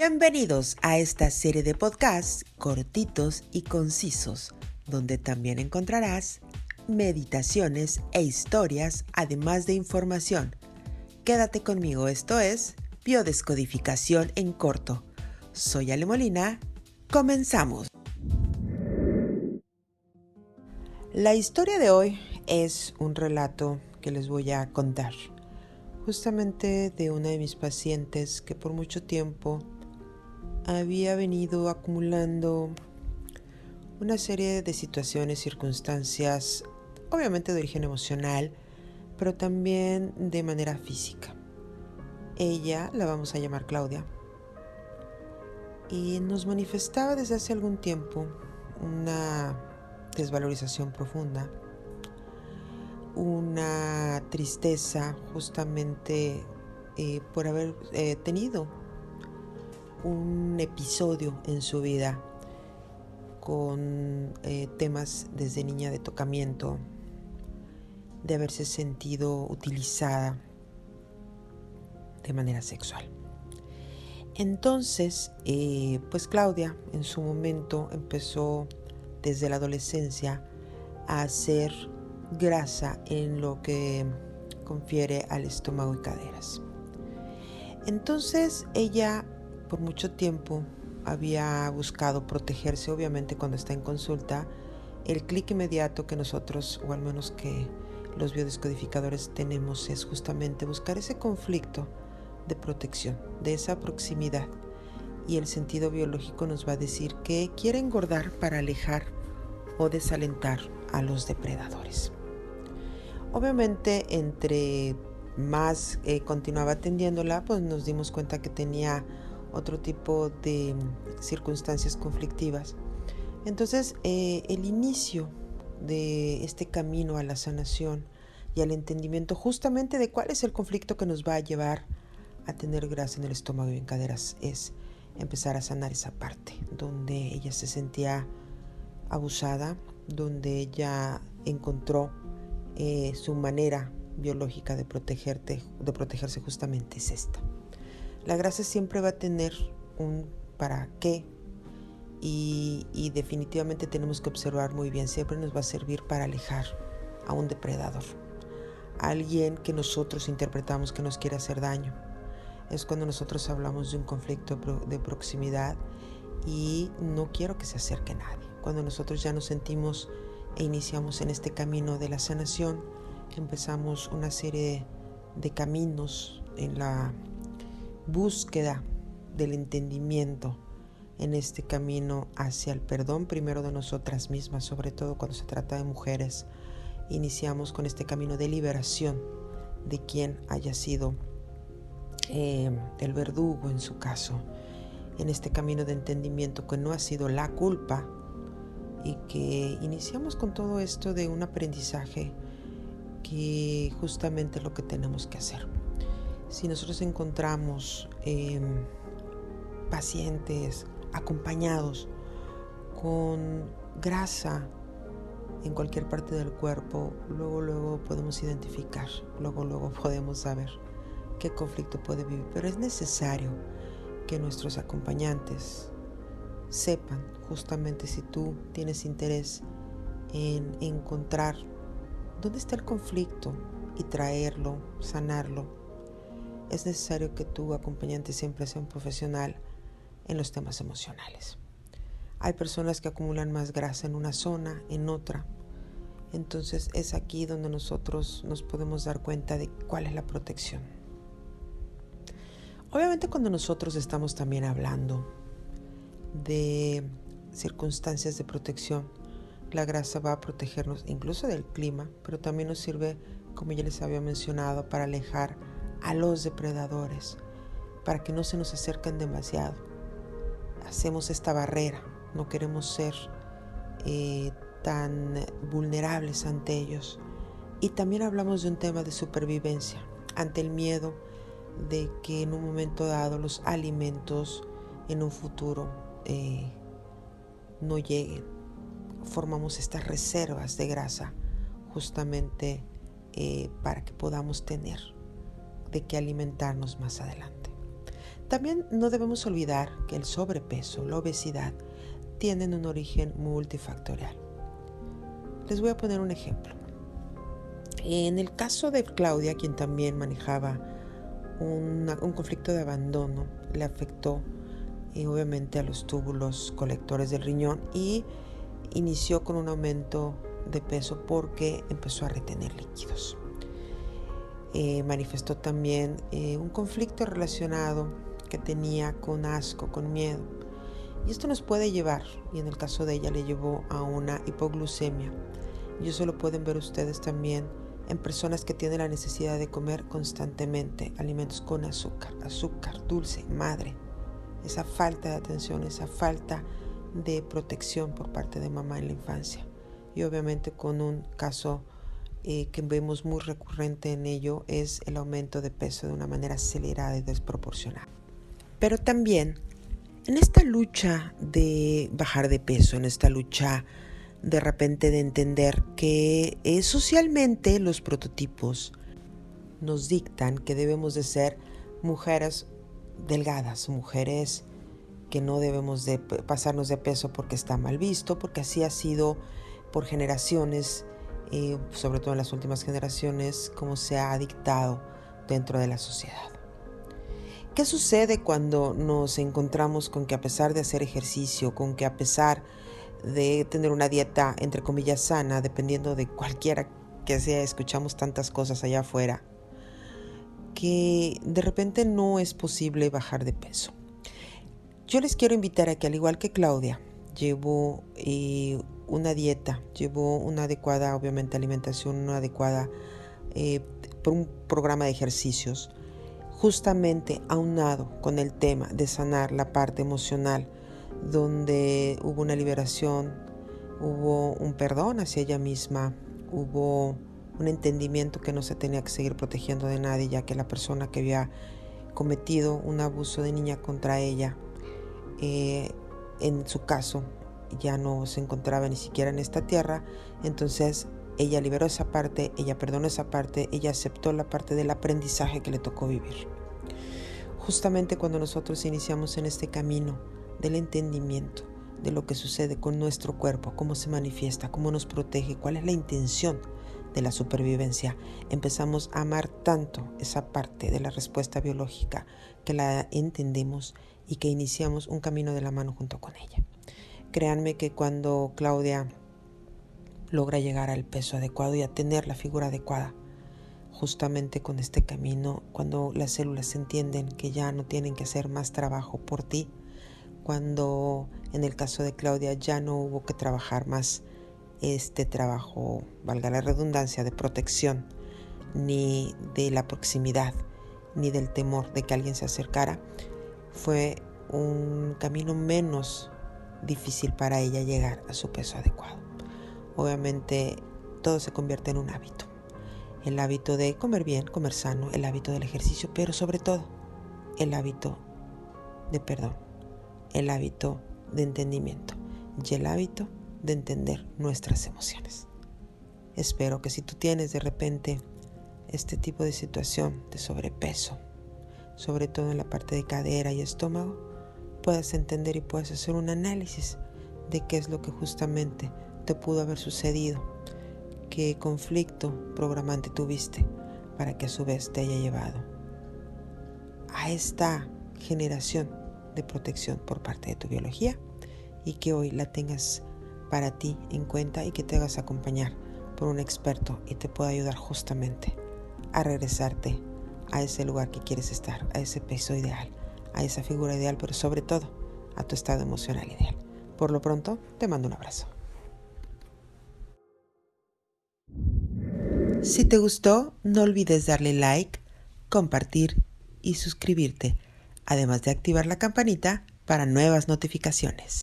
Bienvenidos a esta serie de podcasts cortitos y concisos, donde también encontrarás meditaciones e historias, además de información. Quédate conmigo, esto es Biodescodificación en corto. Soy Ale Molina, comenzamos. La historia de hoy es un relato que les voy a contar, justamente de una de mis pacientes que por mucho tiempo había venido acumulando una serie de situaciones, circunstancias, obviamente de origen emocional, pero también de manera física. Ella, la vamos a llamar Claudia, y nos manifestaba desde hace algún tiempo una desvalorización profunda, una tristeza justamente por haber tenido un episodio en su vida con temas desde niña de tocamiento, de haberse sentido utilizada de manera sexual. Entonces, pues Claudia en su momento empezó desde la adolescencia a hacer grasa en lo que confiere al estómago y caderas. Entonces ella por mucho tiempo había buscado protegerse. Obviamente cuando está en consulta, el clic inmediato que nosotros, o al menos que los biodescodificadores tenemos, es justamente buscar ese conflicto de protección, de esa proximidad. Y el sentido biológico nos va a decir que quiere engordar para alejar o desalentar a los depredadores. Obviamente entre más continuaba atendiéndola, pues nos dimos cuenta que tenía otro tipo de circunstancias conflictivas. Entonces, el inicio de este camino a la sanación y al entendimiento justamente de cuál es el conflicto que nos va a llevar a tener grasa en el estómago y en caderas es empezar a sanar esa parte donde ella se sentía abusada, donde ella encontró su manera biológica de protegerse justamente es esta. La grasa siempre va a tener un para qué y definitivamente tenemos que observar muy bien. Siempre nos va a servir para alejar a un depredador, a alguien que nosotros interpretamos que nos quiere hacer daño. Es cuando nosotros hablamos de un conflicto de proximidad y no quiero que se acerque nadie. Cuando nosotros ya nos sentimos e iniciamos en este camino de la sanación, empezamos una serie de caminos en la búsqueda del entendimiento, en este camino hacia el perdón primero de nosotras mismas, sobre todo cuando se trata de mujeres. Iniciamos con este camino de liberación de quien haya sido el verdugo en su caso, en este camino de entendimiento que no ha sido la culpa, y que iniciamos con todo esto de un aprendizaje que justamente es lo que tenemos que hacer. Si nosotros encontramos pacientes acompañados con grasa en cualquier parte del cuerpo, luego podemos identificar, luego podemos saber qué conflicto puede vivir. Pero es necesario que nuestros acompañantes sepan justamente, si tú tienes interés en encontrar dónde está el conflicto y traerlo, sanarlo, es necesario que tu acompañante siempre sea un profesional en los temas emocionales. Hay personas que acumulan más grasa en una zona, en otra. Entonces es aquí donde nosotros nos podemos dar cuenta de cuál es la protección. Obviamente cuando nosotros estamos también hablando de circunstancias de protección, la grasa va a protegernos incluso del clima, pero también nos sirve, como ya les había mencionado, para alejar a los depredadores, para que no se nos acerquen demasiado. Hacemos esta barrera, no queremos ser tan vulnerables ante ellos. Y también hablamos de un tema de supervivencia, ante el miedo de que en un momento dado los alimentos en un futuro no lleguen. Formamos estas reservas de grasa justamente para que podamos tener de qué alimentarnos más adelante. También no debemos olvidar que el sobrepeso, la obesidad, tienen un origen multifactorial. Les voy a poner un ejemplo. En el caso de Claudia, quien también manejaba un conflicto de abandono, le afectó obviamente a los túbulos colectores del riñón y inició con un aumento de peso porque empezó a retener líquidos. Manifestó también un conflicto relacionado que tenía con asco, con miedo. Y esto nos puede llevar, y en el caso de ella le llevó a una hipoglucemia. Y eso lo pueden ver ustedes también en personas que tienen la necesidad de comer constantemente alimentos con azúcar, dulce, madre. Esa falta de atención, esa falta de protección por parte de mamá en la infancia. Y obviamente con un caso que vemos muy recurrente en ello es el aumento de peso de una manera acelerada y desproporcionada. Pero también en esta lucha de bajar de peso, en esta lucha de repente de entender que socialmente los prototipos nos dictan que debemos de ser mujeres delgadas, mujeres que no debemos de pasarnos de peso porque está mal visto, porque así ha sido por generaciones, sobre todo en las últimas generaciones, como se ha dictado dentro de la sociedad. ¿Qué sucede cuando nos encontramos con que a pesar de hacer ejercicio, con que a pesar de tener una dieta entre comillas sana, dependiendo de cualquiera que sea, escuchamos tantas cosas allá afuera, que de repente no es posible bajar de peso? Yo les quiero invitar a que, al igual que Claudia, llevó una dieta, llevó una adecuada, obviamente, alimentación, una adecuada por un programa de ejercicios, justamente aunado con el tema de sanar la parte emocional, donde hubo una liberación, hubo un perdón hacia ella misma, hubo un entendimiento que no se tenía que seguir protegiendo de nadie, ya que la persona que había cometido un abuso de niña contra ella, en su caso, ya no se encontraba ni siquiera en esta tierra. Entonces ella liberó esa parte, ella perdonó esa parte, ella aceptó la parte del aprendizaje que le tocó vivir. Justamente cuando nosotros iniciamos en este camino del entendimiento de lo que sucede con nuestro cuerpo, cómo se manifiesta, cómo nos protege, cuál es la intención de la supervivencia, empezamos a amar tanto esa parte de la respuesta biológica que la entendemos y que iniciamos un camino de la mano junto con ella. Créanme que cuando Claudia logra llegar al peso adecuado y a tener la figura adecuada, justamente con este camino, cuando las células entienden que ya no tienen que hacer más trabajo por ti, cuando en el caso de Claudia ya no hubo que trabajar más este trabajo, valga la redundancia, de protección, ni de la proximidad, ni del temor de que alguien se acercara, fue un camino menos difícil para ella llegar a su peso adecuado. Obviamente todo se convierte en un hábito. El hábito de comer bien, comer sano, el hábito del ejercicio, pero sobre todo el hábito de perdón, el hábito de entendimiento y el hábito de entender nuestras emociones. Espero que si tú tienes de repente este tipo de situación de sobrepeso, sobre todo en la parte de cadera y estómago, puedas entender y puedas hacer un análisis de qué es lo que justamente te pudo haber sucedido, qué conflicto programante tuviste para que a su vez te haya llevado a esta generación de protección por parte de tu biología, y que hoy la tengas para ti en cuenta y que te hagas acompañar por un experto y te pueda ayudar justamente a regresarte a ese lugar que quieres estar, a ese peso ideal, a esa figura ideal, pero sobre todo a tu estado emocional ideal. Por lo pronto, te mando un abrazo. Si te gustó, no olvides darle like, compartir y suscribirte, además de activar la campanita para nuevas notificaciones.